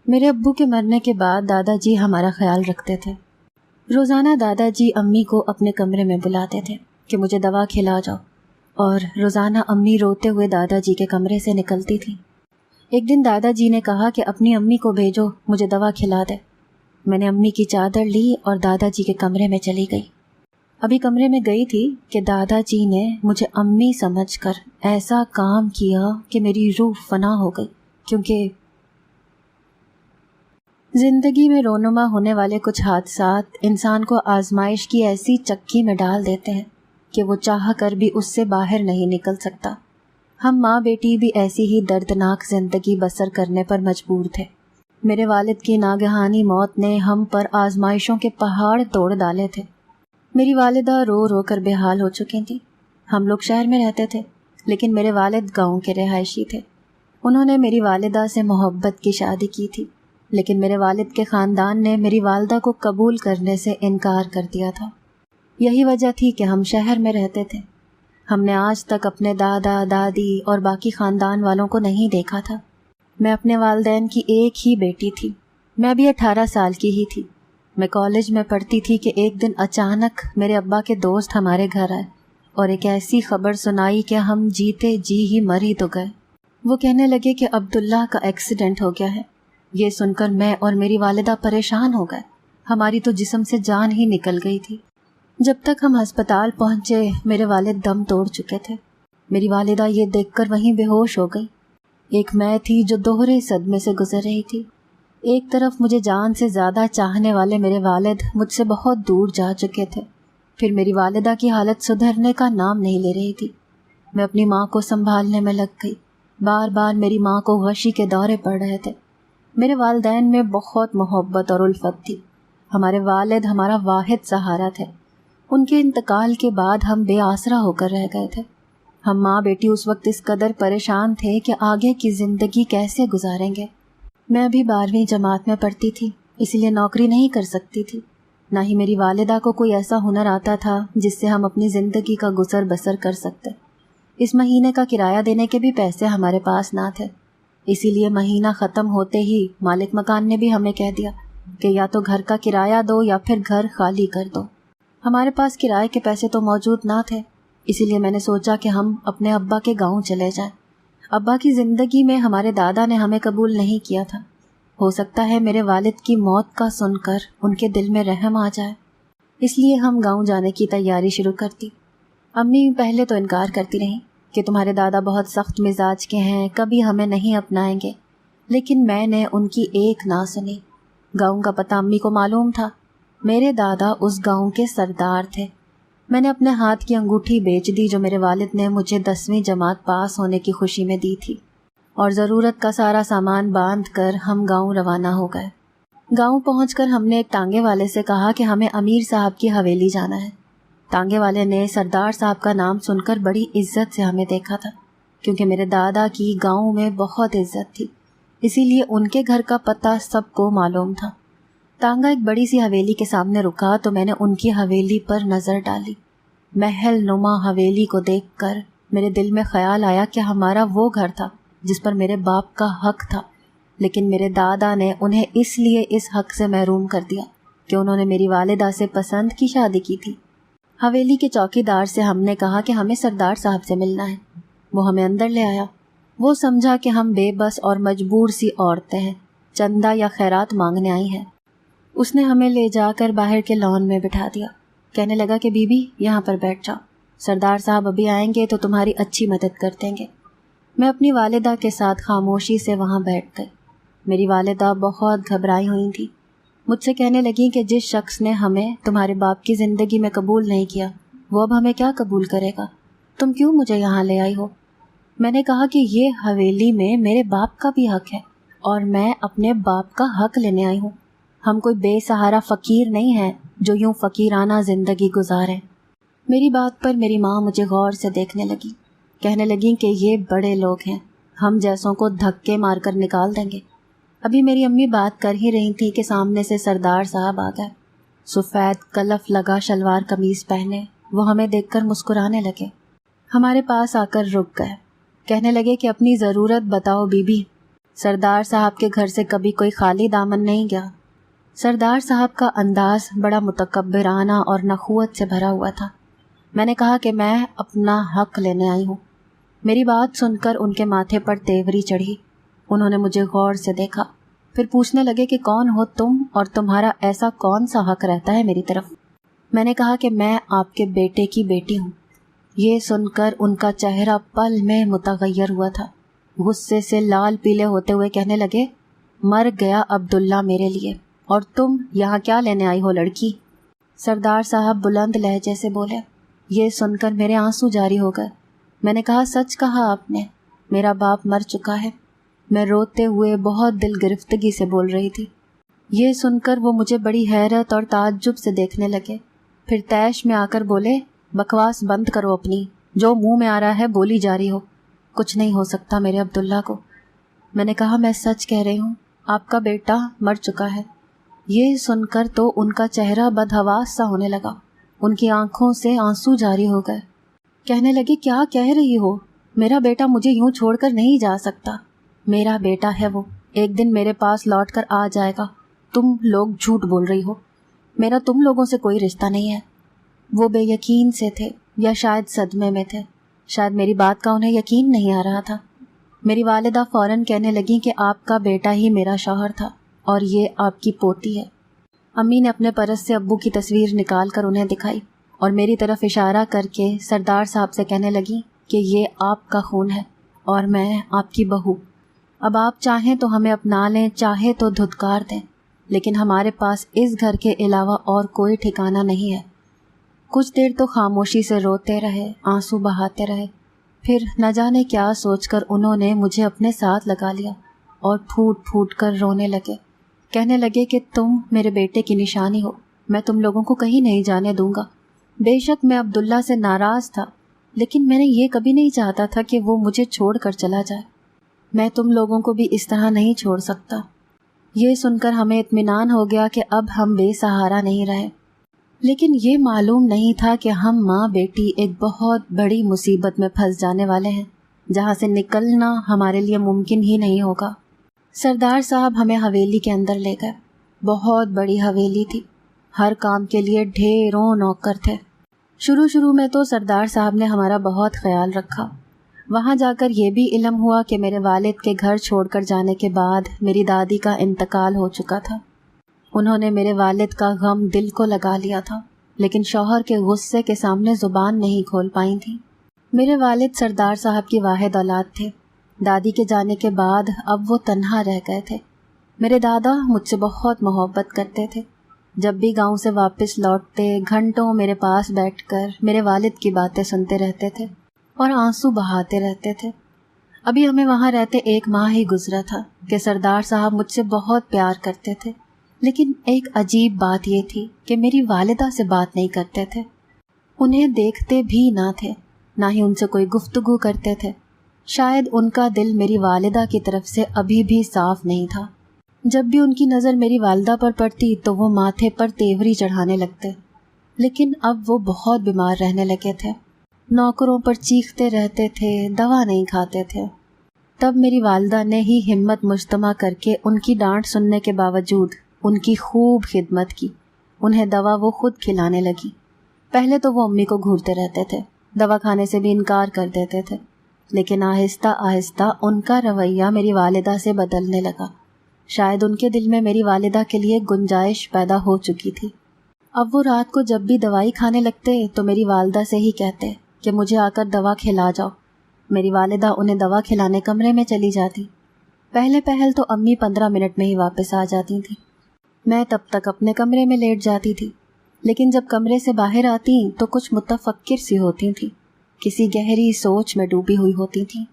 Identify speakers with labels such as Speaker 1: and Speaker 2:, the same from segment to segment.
Speaker 1: میرے ابو کے مرنے کے بعد دادا جی ہمارا خیال رکھتے تھے۔ روزانہ دادا جی امی کو اپنے کمرے میں بلاتے تھے کہ مجھے دوا کھلا جاؤ، اور روزانہ امی روتے ہوئے دادا جی کے کمرے سے نکلتی تھی۔ ایک دن دادا جی نے کہا کہ اپنی امی کو بھیجو، مجھے دوا کھلا دے۔ میں نے امی کی چادر لی اور دادا جی کے کمرے میں چلی گئی۔ ابھی کمرے میں گئی تھی کہ دادا جی نے مجھے امی سمجھ کر ایسا کام کیا کہ میری روح فنا ہو گئی، کیونکہ زندگی میں رونما ہونے والے کچھ حادثات انسان کو آزمائش کی ایسی چکی میں ڈال دیتے ہیں کہ وہ چاہ کر بھی اس سے باہر نہیں نکل سکتا۔ ہم ماں بیٹی بھی ایسی ہی دردناک زندگی بسر کرنے پر مجبور تھے۔ میرے والد کی ناگہانی موت نے ہم پر آزمائشوں کے پہاڑ توڑ ڈالے تھے۔ میری والدہ رو رو کر بے حال ہو چکی تھی۔ ہم لوگ شہر میں رہتے تھے، لیکن میرے والد گاؤں کے رہائشی تھے۔ انہوں نے میری والدہ سے محبت کی شادی کی تھی، لیکن میرے والد کے خاندان نے میری والدہ کو قبول کرنے سے انکار کر دیا تھا۔ یہی وجہ تھی کہ ہم شہر میں رہتے تھے۔ ہم نے آج تک اپنے دادا دادی اور باقی خاندان والوں کو نہیں دیکھا تھا۔ میں اپنے والدین کی ایک ہی بیٹی تھی۔ میں ابھی 18 سال کی ہی تھی۔ میں کالج میں پڑھتی تھی کہ ایک دن اچانک میرے ابا کے دوست ہمارے گھر آئے اور ایک ایسی خبر سنائی کہ ہم جیتے جی ہی مر ہی تو گئے۔ وہ کہنے لگے کہ عبداللہ کا ایکسیڈنٹ ہو گیا ہے۔ یہ سن کر میں اور میری والدہ پریشان ہو گئے۔ ہماری تو جسم سے جان ہی نکل گئی تھی۔ جب تک ہم ہسپتال پہنچے میرے والد دم توڑ چکے تھے۔ میری والدہ یہ دیکھ کر وہیں بے ہوش ہو گئی۔ ایک میں تھی جو دوہرے صدمے سے گزر رہی تھی۔ ایک طرف مجھے جان سے زیادہ چاہنے والے میرے والد مجھ سے بہت دور جا چکے تھے، پھر میری والدہ کی حالت سدھرنے کا نام نہیں لے رہی تھی۔ میں اپنی ماں کو سنبھالنے میں لگ گئی۔ بار بار میری ماں کو غشی کے دورے پڑ رہے تھے۔ میرے والدین میں بہت محبت اور الفت تھی۔ ہمارے والد ہمارا واحد سہارا تھے۔ ان کے انتقال کے بعد ہم بے آسرا ہو کر رہ گئے تھے۔ ہم ماں بیٹی اس وقت اس قدر پریشان تھے کہ آگے کی زندگی کیسے گزاریں گے۔ میں ابھی 12ویں جماعت میں پڑھتی تھی، اسی لیے نوکری نہیں کر سکتی تھی۔ نہ ہی میری والدہ کو کوئی ایسا ہنر آتا تھا جس سے ہم اپنی زندگی کا گزر بسر کر سکتے۔ اس مہینے کا کرایہ دینے کے بھی پیسے ہمارے پاس نہ تھے، اسی لیے مہینہ ختم ہوتے ہی مالک مکان نے بھی ہمیں کہہ دیا کہ یا تو گھر کا کرایہ دو یا پھر گھر خالی کر دو۔ ہمارے پاس کرائے کے پیسے تو موجود نہ تھے، اسی لیے میں نے سوچا کہ ہم اپنے ابا کے گاؤں چلے جائیں۔ ابا کی زندگی میں ہمارے دادا نے ہمیں قبول نہیں کیا تھا۔ ہو سکتا ہے میرے والد کی موت کا سن کر ان کے دل میں رحم آ جائے، اس لیے ہم گاؤں جانے کی تیاری شروع کرتی۔ امی پہلے تو انکار کرتی رہیں کہ تمہارے دادا بہت سخت مزاج کے ہیں، کبھی ہمیں نہیں اپنائیں گے، لیکن میں نے ان کی ایک نہ سنی۔ گاؤں کا پتہ امی کو معلوم تھا۔ میرے دادا اس گاؤں کے سردار تھے۔ میں نے اپنے ہاتھ کی انگوٹھی بیچ دی جو میرے والد نے مجھے 10ویں جماعت پاس ہونے کی خوشی میں دی تھی، اور ضرورت کا سارا سامان باندھ کر ہم گاؤں روانہ ہو گئے۔ گاؤں پہنچ کر ہم نے ایک ٹانگے والے سے کہا کہ ہمیں امیر صاحب کی حویلی جانا ہے۔ ٹانگے والے نے سردار صاحب کا نام سن کر بڑی عزت سے ہمیں دیکھا تھا، کیونکہ میرے دادا کی گاؤں میں بہت عزت تھی، اسی لیے ان کے گھر کا پتہ سب کو معلوم تھا۔ ٹانگا ایک بڑی سی حویلی کے سامنے رکا تو میں نے ان کی حویلی پر نظر ڈالی۔ محل نما حویلی کو دیکھ کر میرے دل میں خیال آیا کہ ہمارا وہ گھر تھا جس پر میرے باپ کا حق تھا، لیکن میرے دادا نے انہیں اس لیے اس حق سے محروم کر دیا کہ انہوں نے میری والدہ سے پسند کی شادی کی تھی۔ حویلی کے چوکی دار سے ہم نے کہا کہ ہمیں سردار صاحب سے ملنا ہے۔ وہ ہمیں اندر لے آیا۔ وہ سمجھا کہ ہم بے بس اور مجبور سی عورتیں ہیں، چندہ یا خیرات مانگنے آئی ہیں۔ اس نے ہمیں لے جا کر باہر کے لان میں بٹھا دیا۔ کہنے لگا کہ بی بی یہاں پر بیٹھ جاؤ، سردار صاحب ابھی آئیں گے تو تمہاری اچھی مدد کر دیں گے۔ میں اپنی والدہ کے ساتھ خاموشی سے وہاں بیٹھ گئی۔ میری والدہ بہت گھبرائی ہوئی تھی۔ مجھ سے کہنے لگیں کہ جس شخص نے ہمیں تمہارے باپ کی زندگی میں قبول نہیں کیا وہ اب ہمیں کیا قبول کرے گا؟ تم کیوں مجھے یہاں لے آئی ہو؟ میں نے کہا کہ یہ حویلی میں میرے باپ کا بھی حق ہے اور میں اپنے باپ کا حق لینے آئی ہوں۔ ہم کوئی بے سہارا فقیر نہیں ہیں جو یوں فقیرانہ زندگی گزاریں۔ میری بات پر میری ماں مجھے غور سے دیکھنے لگی، کہنے لگیں کہ یہ بڑے لوگ ہیں، ہم جیسوں کو دھکے مار کر نکال دیں گے۔ ابھی میری امی بات کر ہی رہی تھی کہ سامنے سے سردار صاحب آ گئے، سفید کلف لگا شلوار قمیض پہنے۔ وہ ہمیں دیکھ کر مسکرانے لگے، ہمارے پاس آ کر رک گئے، کہنے لگے کہ اپنی ضرورت بتاؤ بی بی۔ سردار صاحب کے گھر سے کبھی کوئی خالی دامن نہیں گیا۔ سردار صاحب کا انداز بڑا متکبرانہ اور نخوت سے بھرا ہوا تھا۔ میں نے کہا کہ میں اپنا حق لینے آئی ہوں۔ میری بات سن کر ان کے ماتھے پر تیوری چڑھی۔ انہوں نے مجھے غور سے دیکھا، پھر پوچھنے لگے کہ کون ہو تم اور تمہارا ایسا کون سا حق رہتا ہے میری طرف؟ میں نے کہا کہ میں آپ کے بیٹے کی بیٹی ہوں۔ یہ سن کر ان کا چہرہ پل میں متغیر ہوا تھا۔ غصے سے لال پیلے ہوتے ہوئے کہنے لگے، مر گیا عبداللہ میرے لیے، اور تم یہاں کیا لینے آئی ہو لڑکی؟ سردار صاحب بلند لہجے سے بولے۔ یہ سن کر میرے آنسو جاری ہو گئے۔ میں نے کہا، سچ کہا آپ نے، میرا باپ مر چکا ہے۔ میں روتے ہوئے بہت دل گرفتگی سے بول رہی تھی۔ یہ سن کر وہ مجھے بڑی حیرت اور تعجب سے دیکھنے لگے، پھر طیش میں آ کر بولے، بکواس بند کرو اپنی، جو منہ میں آ رہا ہے بولی جا رہی ہو۔ کچھ نہیں ہو سکتا میرے عبداللہ کو۔ میں نے کہا، میں سچ کہہ رہی ہوں، آپ کا بیٹا مر چکا ہے۔ یہ سن کر تو ان کا چہرہ بدحواس سا ہونے لگا، ان کی آنکھوں سے آنسو جاری ہو گئے۔ کہنے لگے، کیا کہہ رہی ہو؟ میرا بیٹا مجھے یوں چھوڑ کر نہیں جا سکتا۔ میرا بیٹا ہے وہ، ایک دن میرے پاس لوٹ کر آ جائے گا۔ تم لوگ جھوٹ بول رہی ہو، میرا تم لوگوں سے کوئی رشتہ نہیں ہے۔ وہ بے یقین سے تھے یا شاید صدمے میں تھے، شاید میری بات کا انہیں یقین نہیں آ رہا تھا۔ میری والدہ فوراً کہنے لگیں کہ آپ کا بیٹا ہی میرا شوہر تھا اور یہ آپ کی پوتی ہے۔ امی نے اپنے پرس سے ابو کی تصویر نکال کر انہیں دکھائی اور میری طرف اشارہ کر کے سردار صاحب سے کہنے لگیں کہ یہ آپ کا خون ہے اور میں آپ کی بہو۔ اب آپ چاہیں تو ہمیں اپنا لیں، چاہے تو دھتکار دیں، لیکن ہمارے پاس اس گھر کے علاوہ اور کوئی ٹھکانہ نہیں ہے۔ کچھ دیر تو خاموشی سے روتے رہے، آنسو بہاتے رہے، پھر نہ جانے کیا سوچ کر انہوں نے مجھے اپنے ساتھ لگا لیا اور پھوٹ پھوٹ کر رونے لگے۔ کہنے لگے کہ تم میرے بیٹے کی نشانی ہو، میں تم لوگوں کو کہیں نہیں جانے دوں گا۔ بے شک میں عبداللہ سے ناراض تھا، لیکن میں نے یہ کبھی نہیں چاہتا تھا کہ وہ مجھے چھوڑ کر چلا جائے۔ میں تم لوگوں کو بھی اس طرح نہیں چھوڑ سکتا۔ یہ سن کر ہمیں اطمینان ہو گیا کہ اب ہم بے سہارا نہیں رہے، لیکن یہ معلوم نہیں تھا کہ ہم ماں بیٹی ایک بہت بڑی مصیبت میں پھنس جانے والے ہیں، جہاں سے نکلنا ہمارے لیے ممکن ہی نہیں ہوگا۔ سردار صاحب ہمیں حویلی کے اندر لے گئے۔ بہت بڑی حویلی تھی، ہر کام کے لیے ڈھیروں نوکر تھے۔ شروع میں تو سردار صاحب نے ہمارا بہت خیال رکھا۔ وہاں جا کر یہ بھی علم ہوا کہ میرے والد کے گھر چھوڑ کر جانے کے بعد میری دادی کا انتقال ہو چکا تھا۔ انہوں نے میرے والد کا غم دل کو لگا لیا تھا، لیکن شوہر کے غصے کے سامنے زبان نہیں کھول پائی تھیں۔ میرے والد سردار صاحب کی واحد اولاد تھے۔ دادی کے جانے کے بعد اب وہ تنہا رہ گئے تھے۔ میرے دادا مجھ سے بہت محبت کرتے تھے۔ جب بھی گاؤں سے واپس لوٹتے گھنٹوں میرے پاس بیٹھ کر میرے والد کی باتیں سنتے رہتے تھے اور آنسو بہاتے رہتے تھے۔ ابھی ہمیں وہاں رہتے 1 ماہ ہی گزرا تھا کہ سردار صاحب مجھ سے بہت پیار کرتے تھے، لیکن ایک عجیب بات یہ تھی کہ میری والدہ سے بات نہیں کرتے تھے، انہیں دیکھتے بھی نہ تھے، نہ ہی ان سے کوئی گفتگو کرتے تھے۔ شاید ان کا دل میری والدہ کی طرف سے ابھی بھی صاف نہیں تھا۔ جب بھی ان کی نظر میری والدہ پر پڑتی تو وہ ماتھے پر تیوری چڑھانے لگتے، لیکن اب وہ بہت بیمار رہنے لگے تھے، نوکروں پر چیختے رہتے تھے، دوا نہیں کھاتے تھے۔ تب میری والدہ نے ہی ہمت مجتمع کر کے ان کی ڈانٹ سننے کے باوجود ان کی خوب خدمت کی، انہیں دوا وہ خود کھلانے لگی۔ پہلے تو وہ امی کو گھورتے رہتے تھے، دوا کھانے سے بھی انکار کر دیتے تھے، لیکن آہستہ آہستہ ان کا رویہ میری والدہ سے بدلنے لگا۔ شاید ان کے دل میں میری والدہ کے لیے گنجائش پیدا ہو چکی تھی۔ اب وہ رات کو جب بھی دوائی کھانے لگتے تو میری والدہ سے ہی کہتے کہ مجھے آ کر دوا کھلا جاؤ۔ میری والدہ انہیں دوا کھلانے کمرے میں چلی جاتی۔ پہل تو امی 15 منٹ میں ہی واپس آ جاتی تھیں۔ میں تب تک اپنے کمرے میں لیٹ جاتی تھی، لیکن جب کمرے سے باہر آتی تو کچھ متفکر سی ہوتی تھیں، کسی گہری سوچ میں ڈوبی ہوئی ہوتی تھیں،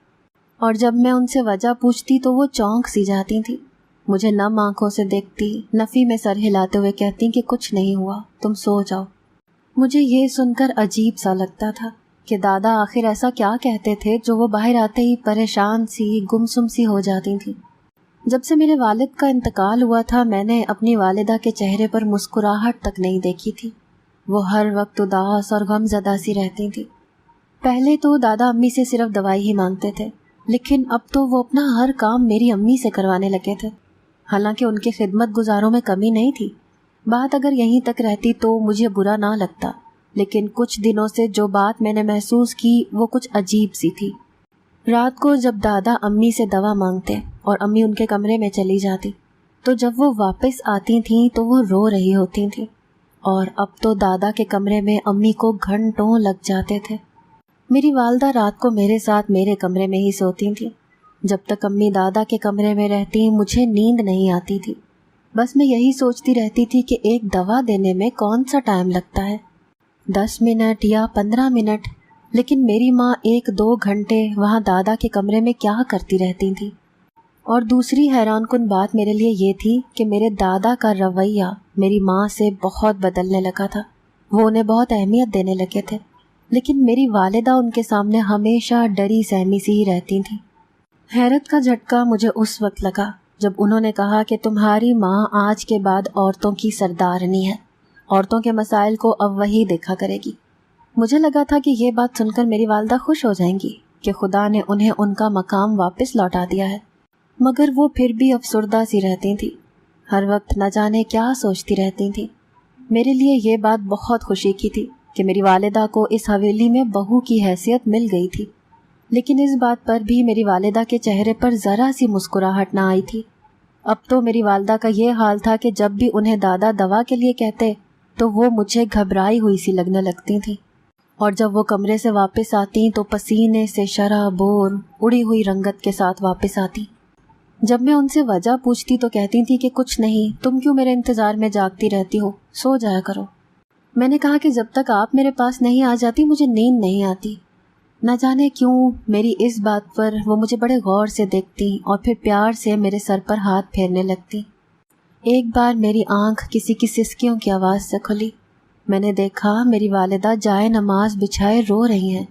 Speaker 1: اور جب میں ان سے وجہ پوچھتی تو وہ چونک سی جاتی تھیں، مجھے نم آنکھوں سے دیکھتی، نفی میں سر ہلاتے ہوئے کہتی کہ کچھ نہیں ہوا، تم سو جاؤ۔ مجھے یہ سن کر عجیب سا لگتا تھا کہ دادا آخر ایسا کیا کہتے تھے جو وہ باہر آتے ہی پریشان سی، گمسم سی ہو جاتی تھیں۔ جب سے میرے والد کا انتقال ہوا تھا میں نے اپنی والدہ کے چہرے پر مسکراہٹ تک نہیں دیکھی تھی، وہ ہر وقت اداس اور غم زدہ سی رہتی تھی۔ پہلے تو دادا امی سے صرف دوائی ہی مانگتے تھے، لیکن اب تو وہ اپنا ہر کام میری امی سے کروانے لگے تھے۔ حالانکہ ان کے خدمت گزاروں میں کمی نہیں تھی، بات اگر یہیں تک رہتی تو مجھے برا نہ لگتا، لیکن کچھ دنوں سے جو بات میں نے محسوس کی وہ کچھ عجیب سی تھی۔ رات کو جب دادا امی سے دوا مانگتے اور امی ان کے کمرے میں چلی جاتی تو جب وہ واپس آتی تھیں تو وہ رو رہی ہوتی تھیں، اور اب تو دادا کے کمرے میں امی کو گھنٹوں لگ جاتے تھے۔ میری والدہ رات کو میرے ساتھ میرے کمرے میں ہی سوتی تھیں۔ جب تک امی دادا کے کمرے میں رہتی مجھے نیند نہیں آتی تھی، بس میں یہی سوچتی رہتی تھی کہ ایک دوا دینے میں کون سا ٹائم لگتا ہے، 10 منٹ یا 15 منٹ، لیکن میری ماں 1-2 گھنٹے وہاں دادا کے کمرے میں کیا کرتی رہتی تھی۔ اور دوسری حیران کن بات میرے لیے یہ تھی کہ میرے دادا کا رویہ میری ماں سے بہت بدلنے لگا تھا۔ وہ انہیں بہت اہمیت دینے لگے تھے، لیکن میری والدہ ان کے سامنے ہمیشہ ڈری سہمی سی ہی رہتی تھیں۔ حیرت کا جھٹکا مجھے اس وقت لگا جب انہوں نے کہا کہ تمہاری ماں آج کے بعد عورتوں کی سردارنی ہے، عورتوں کے مسائل کو اب وہی دیکھا کرے گی۔ مجھے لگا تھا کہ یہ بات سن کر میری والدہ خوش ہو جائیں گی کہ خدا نے انہیں ان کا مقام واپس لوٹا دیا ہے، مگر وہ پھر بھی افسردہ سی رہتی تھیں، ہر وقت نہ جانے کیا سوچتی رہتی تھیں۔ میرے لیے یہ بات بہت خوشی کی تھی کہ میری والدہ کو اس حویلی میں بہو کی حیثیت مل گئی تھی، لیکن اس بات پر بھی میری والدہ کے چہرے پر ذرا سی مسکراہٹ نہ آئی تھی۔ اب تو میری والدہ کا یہ حال تھا کہ جب بھی انہیں دادا دوا کے لیے کہتے تو وہ مجھے گھبرائی ہوئی سی لگنے لگتی تھیں، اور جب وہ کمرے سے واپس آتی تو پسینے سے شرابور اڑی ہوئی رنگت کے ساتھ واپس آتی۔ جب میں ان سے وجہ پوچھتی تو کہتی تھی کہ کچھ نہیں، تم کیوں میرے انتظار میں جاگتی رہتی ہو، سو جایا کرو۔ میں نے کہا کہ جب تک آپ میرے پاس نہیں آ جاتی مجھے نیند نہیں آتی۔ نہ جانے کیوں میری اس بات پر وہ مجھے بڑے غور سے دیکھتی اور پھر پیار سے میرے سر پر ہاتھ پھیرنے لگتی۔ ایک بار میری آنکھ کسی کی سسکیوں کی آواز سے کھلی۔ میں نے دیکھا میری والدہ جائے نماز بچھائے رو رہی ہیں۔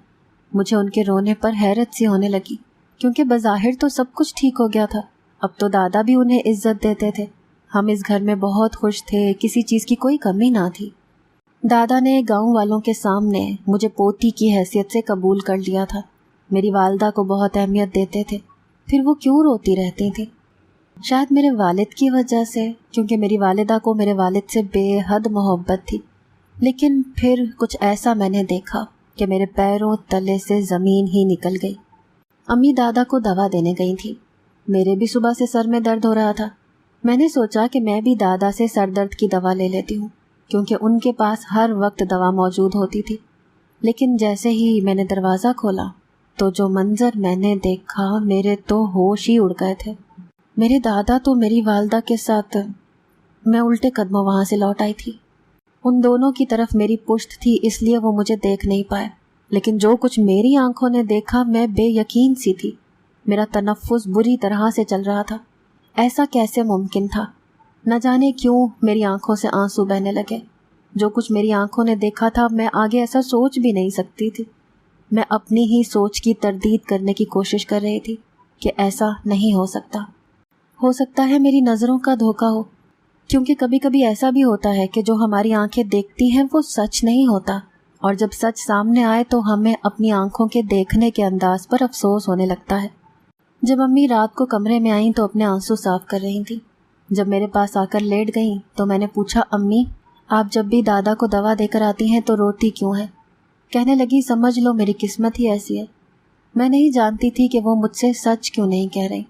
Speaker 1: مجھے ان کے رونے پر حیرت سی ہونے لگی، کیونکہ بظاہر تو سب کچھ ٹھیک ہو گیا تھا، اب تو دادا بھی انہیں عزت دیتے تھے، ہم اس گھر میں بہت خوش تھے، کسی چیز کی کوئی کمی نہ تھی۔ دادا نے گاؤں والوں کے سامنے مجھے پوتی کی حیثیت سے قبول کر لیا تھا، میری والدہ کو بہت اہمیت دیتے تھے، پھر وہ کیوں روتی رہتی تھیں؟ شاید میرے والد کی وجہ سے، کیونکہ میری والدہ کو میرے والد سے بے حد محبت تھی۔ لیکن پھر کچھ ایسا میں نے دیکھا کہ میرے پیروں تلے سے زمین ہی نکل گئی۔ امی دادا کو دوا دینے گئی تھی، میرے بھی صبح سے سر میں درد ہو رہا تھا۔ میں نے سوچا کہ میں بھی دادا سے سر درد کی دوا لے لیتی ہوں، کیونکہ ان کے پاس ہر وقت دوا موجود ہوتی تھی۔ لیکن جیسے ہی میں نے دروازہ کھولا تو جو منظر میں نے دیکھا میرے تو ہوش ہی اڑ گئے تھے۔ میرے دادا تو میری والدہ کے ساتھ، میں الٹے قدموں وہاں سے لوٹ آئی تھی۔ ان دونوں کی طرف میری پشت تھی، اس لیے وہ مجھے دیکھ نہیں پائے، لیکن جو کچھ میری آنکھوں نے دیکھا میں بے یقین سی تھی۔ میرا تنفس بری طرح سے چل رہا تھا، ایسا کیسے ممکن تھا؟ نہ جانے کیوں میری آنکھوں سے آنسو بہنے لگے۔ جو کچھ میری آنکھوں نے دیکھا تھا میں آگے ایسا سوچ بھی نہیں سکتی تھی۔ میں اپنی ہی سوچ کی تردید کرنے کی کوشش کر رہی تھی کہ ایسا نہیں ہو سکتا ہے میری نظروں کا دھوکہ ہو، کیونکہ کبھی کبھی ایسا بھی ہوتا ہے کہ جو ہماری آنکھیں دیکھتی ہیں وہ سچ نہیں ہوتا، اور جب سچ سامنے آئے تو ہمیں اپنی آنکھوں کے دیکھنے کے انداز پر افسوس ہونے لگتا ہے۔ جب امی رات کو کمرے میں آئیں تو اپنے آنسو صاف کر رہی تھیں۔ جب میرے پاس آ کر لیٹ گئیں تو میں نے پوچھا، امی آپ جب بھی دادا کو دوا دے کر آتی ہیں تو روتی کیوں ہیں؟ کہنے لگی، سمجھ لو میری قسمت ہی ایسی ہے۔ میں نہیں جانتی تھی کہ وہ مجھ سے سچ کیوں نہیں کہہ رہی،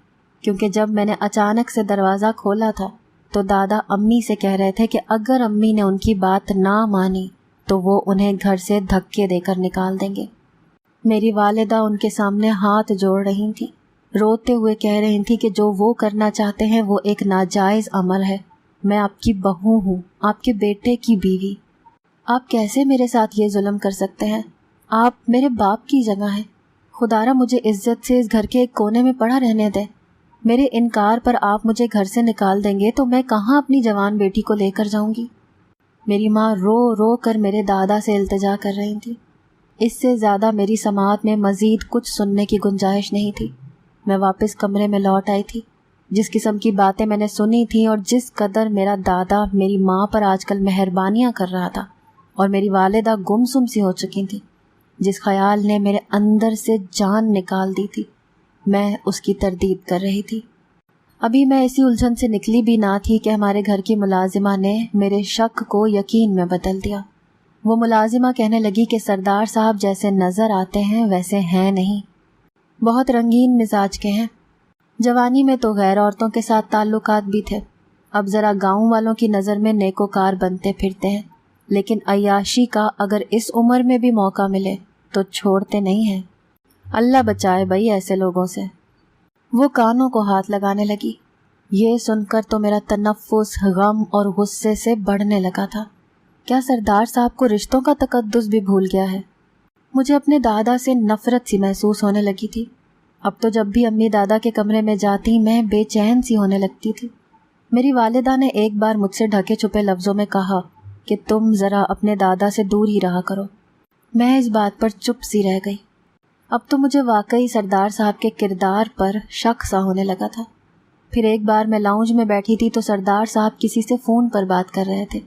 Speaker 1: کیونکہ جب میں نے اچانک سے دروازہ کھولا تھا تو دادا امی سے کہہ رہے تھے کہ اگر امی نے ان کی بات نہ مانی تو وہ انہیں گھر سے دھکے دے کر نکال دیں گے۔ میری والدہ ان کے سامنے ہاتھ جوڑ رہی تھیں، روتے ہوئے کہہ رہی تھیں کہ جو وہ کرنا چاہتے ہیں وہ ایک ناجائز عمل ہے۔ میں آپ کی بہو ہوں، آپ کے بیٹے کی بیوی، آپ کیسے میرے ساتھ یہ ظلم کر سکتے ہیں؟ آپ میرے باپ کی جگہ ہیں، خدارا مجھے عزت سے اس گھر کے ایک کونے میں پڑا رہنے دیں۔ میرے انکار پر آپ مجھے گھر سے نکال دیں گے تو میں کہاں اپنی جوان بیٹی کو لے کر جاؤں گی؟ میری ماں رو رو کر میرے دادا سے التجا کر رہی تھی۔ اس سے زیادہ میری سماعت میں مزید کچھ سننے کی گنجائش نہیں تھی۔ میں واپس کمرے میں لوٹ آئی تھی۔ جس قسم کی باتیں میں نے سنی تھیں اور جس قدر میرا دادا میری ماں پر آج کل مہربانیاں کر رہا تھا، اور میری والدہ گمسم سی ہو چکی تھی، جس خیال نے میرے اندر سے جان نکال دی تھی، میں اس کی تردید کر رہی تھی۔ ابھی میں اسی الجھن سے نکلی بھی نہ تھی کہ ہمارے گھر کی ملازمہ نے میرے شک کو یقین میں بدل دیا۔ وہ ملازمہ کہنے لگی کہ سردار صاحب جیسے نظر آتے ہیں ویسے ہیں نہیں، بہت رنگین مزاج کے ہیں۔ جوانی میں تو غیر عورتوں کے ساتھ تعلقات بھی تھے، اب ذرا گاؤں والوں کی نظر میں نیکوکار بنتے پھرتے ہیں، لیکن عیاشی کا اگر اس عمر میں بھی موقع ملے تو چھوڑتے نہیں ہیں۔ اللہ بچائے بھائی ایسے لوگوں سے۔ وہ کانوں کو ہاتھ لگانے لگی۔ یہ سن کر تو میرا تنفس غم اور غصے سے بڑھنے لگا تھا۔ کیا سردار صاحب کو رشتوں کا تقدس بھی بھول گیا ہے؟ مجھے اپنے دادا سے نفرت سی محسوس ہونے لگی تھی۔ اب تو جب بھی امی دادا کے کمرے میں جاتی میں بے چین سی ہونے لگتی تھی۔ میری والدہ نے ایک بار مجھ سے ڈھکے چھپے لفظوں میں کہا کہ تم ذرا اپنے دادا سے دور ہی رہا کرو۔ میں اس بات پر چپ سی رہ گئی۔ اب تو مجھے واقعی سردار صاحب کے کردار پر شک سا ہونے لگا تھا۔ پھر ایک بار میں لاؤنج میں بیٹھی تھی تو سردار صاحب کسی سے فون پر بات کر رہے تھے۔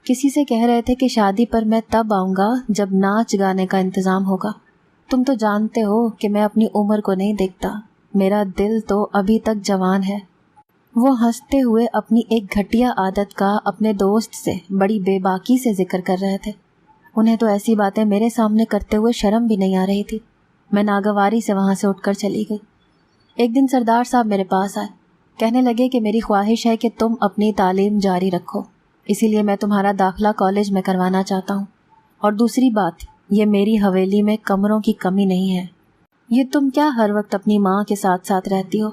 Speaker 1: کسی سے کہہ رہے تھے کہ شادی پر میں تب آؤں گا جب ناچ گانے کا انتظام ہوگا۔ تم تو جانتے ہو کہ میں اپنی عمر کو نہیں دیکھتا، میرا دل تو ابھی تک جوان ہے۔ وہ ہنستے ہوئے اپنی ایک گھٹیا عادت کا اپنے دوست سے بڑی بے باکی سے ذکر کر رہے تھے۔ انہیں تو ایسی باتیں میرے سامنے کرتے ہوئے شرم بھی نہیں آ رہی تھی۔ میں ناگواری سے وہاں سے اٹھ کر چلی گئی۔ ایک دن سردار صاحب میرے پاس آئے، کہنے لگے کہ میری خواہش ہے کہ تم اپنی تعلیم جاری رکھو، اسی لیے میں تمہارا داخلہ کالج میں کروانا چاہتا ہوں، اور دوسری بات یہ میری حویلی میں کمروں کی کمی نہیں ہے۔ یہ تم کیا ہر وقت اپنی ماں کے ساتھ ساتھ رہتی ہو؟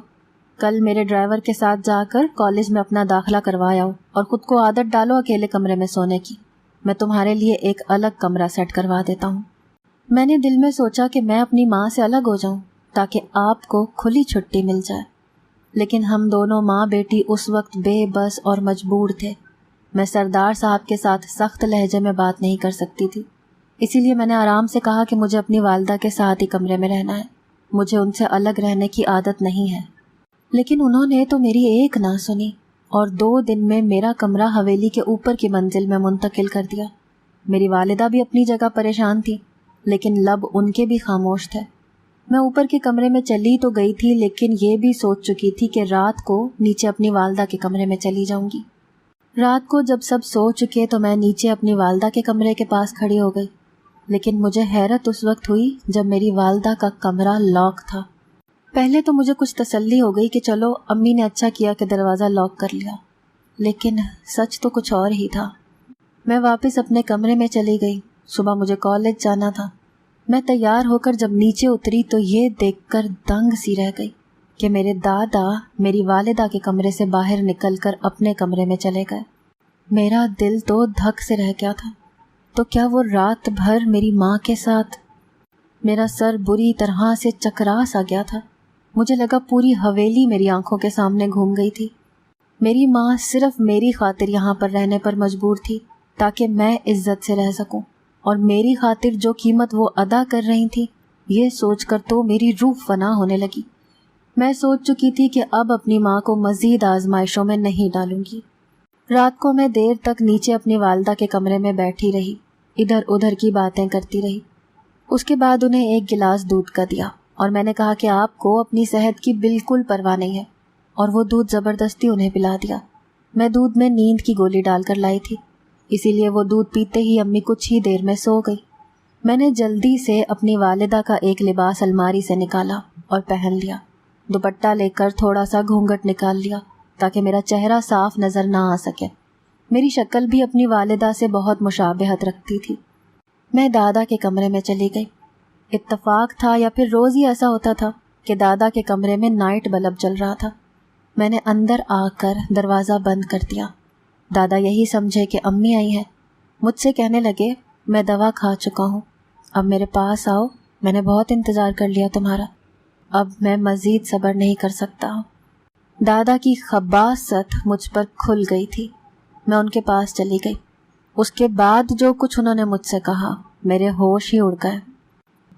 Speaker 1: کل میرے ڈرائیور کے ساتھ جا کر کالج میں اپنا داخلہ کروایا ہو اور خود کو عادت ڈالو اکیلے کمرے میں سونے کی۔ میں تمہارے لیے ایک الگ کمرہ سیٹ کروا دیتا ہوں۔ میں نے دل میں سوچا کہ میں اپنی ماں سے الگ ہو جاؤں تاکہ آپ کو کھلی چھٹی مل جائے، لیکن ہم دونوں ماں بیٹی اس وقت بے بس اور مجبور تھے۔ میں سردار صاحب کے ساتھ سخت لہجے میں بات نہیں کر سکتی تھی، اسی لیے میں نے آرام سے کہا کہ مجھے اپنی والدہ کے ساتھ ہی کمرے میں رہنا ہے، مجھے ان سے الگ رہنے کی عادت نہیں ہے۔ لیکن انہوں نے تو میری ایک نہ سنی اور 2 دن میں میرا کمرہ حویلی کے اوپر کی منزل میں منتقل کر دیا۔ میری والدہ بھی اپنی جگہ پریشان تھی، لیکن لب ان کے بھی خاموش تھے۔ میں اوپر کے کمرے میں چلی تو گئی تھی، لیکن یہ بھی سوچ چکی تھی کہ رات کو نیچے اپنی والدہ کے کمرے میں چلی جاؤں گی۔ رات کو جب سب سو چکے تو میں نیچے اپنی والدہ کے کمرے کے پاس کھڑی ہو گئی، لیکن مجھے حیرت اس وقت ہوئی جب میری والدہ کا کمرہ لاک تھا۔ پہلے تو مجھے کچھ تسلی ہو گئی کہ چلو امی نے اچھا کیا کہ دروازہ لاک کر لیا، لیکن سچ تو کچھ اور ہی تھا۔ میں واپس اپنے کمرے میں چلی گئی۔ صبح مجھے کالج جانا تھا۔ میں تیار ہو کر جب نیچے اتری تو یہ دیکھ کر دنگ سی رہ گئی کہ میرے دادا میری والدہ کے کمرے سے باہر نکل کر اپنے کمرے میں چلے گئے۔ میرا دل تو دھک سے رہ گیا تھا۔ تو کیا وہ رات بھر میری ماں کے ساتھ؟ میرا سر بری طرح سے چکرا سا گیا تھا۔ مجھے لگا پوری حویلی میری آنکھوں کے سامنے گھوم گئی تھی۔ میری ماں صرف میری خاطر یہاں پر رہنے پر مجبور تھی تاکہ میں عزت سے رہ سکوں، اور میری خاطر جو قیمت وہ ادا کر رہی تھی یہ سوچ کر تو میری روح فنا ہونے لگی۔ میں سوچ چکی تھی کہ اب اپنی ماں کو مزید آزمائشوں میں نہیں ڈالوں گی۔ رات کو میں دیر تک نیچے اپنی والدہ کے کمرے میں بیٹھی رہی، ادھر ادھر کی باتیں کرتی رہی۔ اس کے بعد انہیں ایک گلاس دودھ کا دیا اور میں نے کہا کہ آپ کو اپنی صحت کی بالکل پرواہ نہیں ہے، اور وہ دودھ زبردستی انہیں پلا دیا۔ میں دودھ میں نیند کی گولی ڈال کر لائی تھی، اسی لیے وہ دودھ پیتے ہی امی کچھ ہی دیر میں سو گئی۔ میں نے جلدی سے اپنی والدہ کا ایک لباس الماری سے نکالا اور پہن لیا، دوپٹہ لے کر تھوڑا سا گھونگھٹ نکال لیا تاکہ میرا چہرہ صاف نظر نہ آ سکے۔ میری شکل بھی اپنی والدہ سے بہت مشابہت رکھتی تھی۔ میں دادا کے کمرے میں چلی گئی۔ اتفاق تھا یا پھر روز ہی ایسا ہوتا تھا کہ دادا کے کمرے میں نائٹ بلب جل رہا تھا۔ میں نے اندر آ کر دروازہ بند کر دیا۔ دادا یہی سمجھے کہ امی آئی ہیں۔ مجھ سے کہنے لگے، میں دوا کھا چکا ہوں، اب میرے پاس آؤ، میں نے بہت انتظار کر لیا تمہارا، اب میں مزید صبر نہیں کر سکتا ہوں۔ دادا کی خباثت مجھ پر کھل گئی تھی۔ میں ان کے پاس چلی گئی۔ اس کے بعد جو کچھ انہوں نے مجھ سے کہا میرے ہوش ہی اڑ گئے۔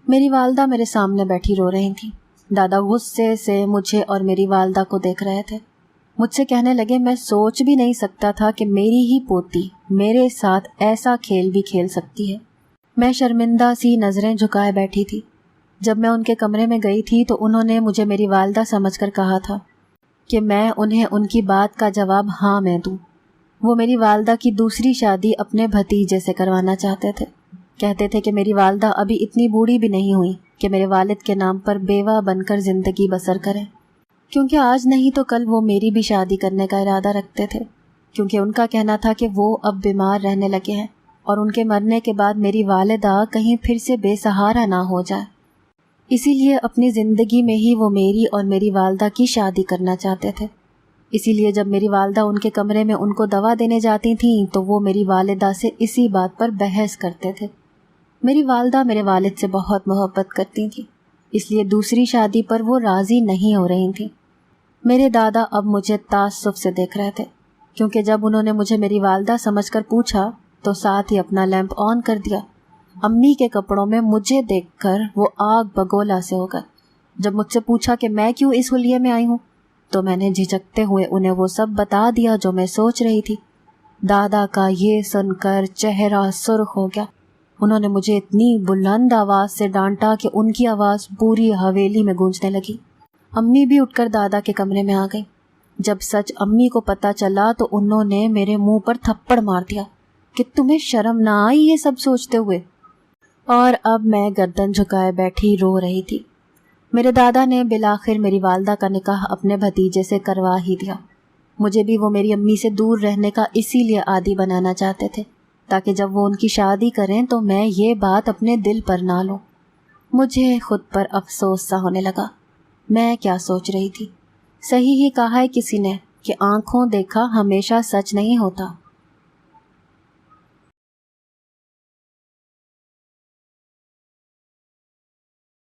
Speaker 1: میری والدہ میرے سامنے بیٹھی رو رہی تھی۔ دادا غصے سے مجھے اور میری والدہ کو دیکھ رہے تھے۔ مجھ سے کہنے لگے، میں سوچ بھی نہیں سکتا تھا کہ میری ہی پوتی میرے ساتھ ایسا کھیل بھی کھیل سکتی ہے۔ میں شرمندہ سی نظریں جھکائے بیٹھی تھی۔ جب میں ان کے کمرے میں گئی تھی تو انہوں نے مجھے میری والدہ سمجھ کر کہا تھا کہ میں انہیں ان کی بات کا جواب ہاں میں دوں۔ وہ میری والدہ کی دوسری شادی اپنے بھتیجے سے کروانا چاہتے تھے۔ کہتے تھے کہ میری والدہ ابھی اتنی بوڑھی بھی نہیں ہوئی کہ میرے والد کے نام پر بیوہ بن کر زندگی بسر کریں، کیونکہ آج نہیں تو کل وہ میری بھی شادی کرنے کا ارادہ رکھتے تھے، کیونکہ ان کا کہنا تھا کہ وہ اب بیمار رہنے لگے ہیں اور ان کے مرنے کے بعد میری والدہ کہیں پھر سے بے سہارا نہ ہو جائے، اسی لیے اپنی زندگی میں ہی وہ میری اور میری والدہ کی شادی کرنا چاہتے تھے۔ اسی لیے جب میری والدہ ان کے کمرے میں ان کو دوا دینے جاتی تھیں تو وہ میری والدہ سے اسی بات پر بحث کرتے تھے۔ میری والدہ میرے والد سے بہت محبت کرتی تھیں، اس لیے دوسری شادی پر وہ راضی نہیں ہو رہی تھیں۔ میرے دادا اب مجھے تعصب سے دیکھ رہے تھے، کیونکہ جب انہوں نے مجھے میری والدہ سمجھ کر پوچھا تو ساتھ ہی اپنا لیمپ آن کر دیا۔ امی کے کپڑوں میں مجھے دیکھ کر وہ آگ بگولا سے ہو گئے۔ جب مجھ سے پوچھا کہ میں کیوں اس حلیے میں آئی ہوں تو میں نے جھجکتے ہوئے انہیں وہ سب بتا دیا جو میں سوچ رہی تھی۔ دادا کا یہ سن کر چہرہ سرخ ہو گیا۔ انہوں نے مجھے اتنی بلند آواز سے ڈانٹا کہ ان کی آواز پوری حویلی میں گونجنے لگی۔ امی بھی اٹھ کر دادا کے کمرے میں آ گئی۔ جب سچ امی کو پتہ چلا تو انہوں نے میرے منہ پر تھپڑ مار دیا کہ تمہیں شرم نہ آئی یہ سب سوچتے ہوئے؟ اور اب میں گردن جھکائے بیٹھی رو رہی تھی۔ میرے دادا نے بالآخر میری والدہ کا نکاح اپنے بھتیجے سے کروا ہی دیا۔ مجھے بھی وہ میری امی سے دور رہنے کا اسی لیے عادی بنانا چاہتے تھے تاکہ جب وہ ان کی شادی کریں تو میں یہ بات اپنے دل پر نہ لوں۔ مجھے خود پر افسوس سا ہونے لگا۔ میں کیا سوچ رہی تھی؟ صحیح ہی کہا ہے کسی نے کہ آنکھوں دیکھا ہمیشہ سچ نہیں ہوتا۔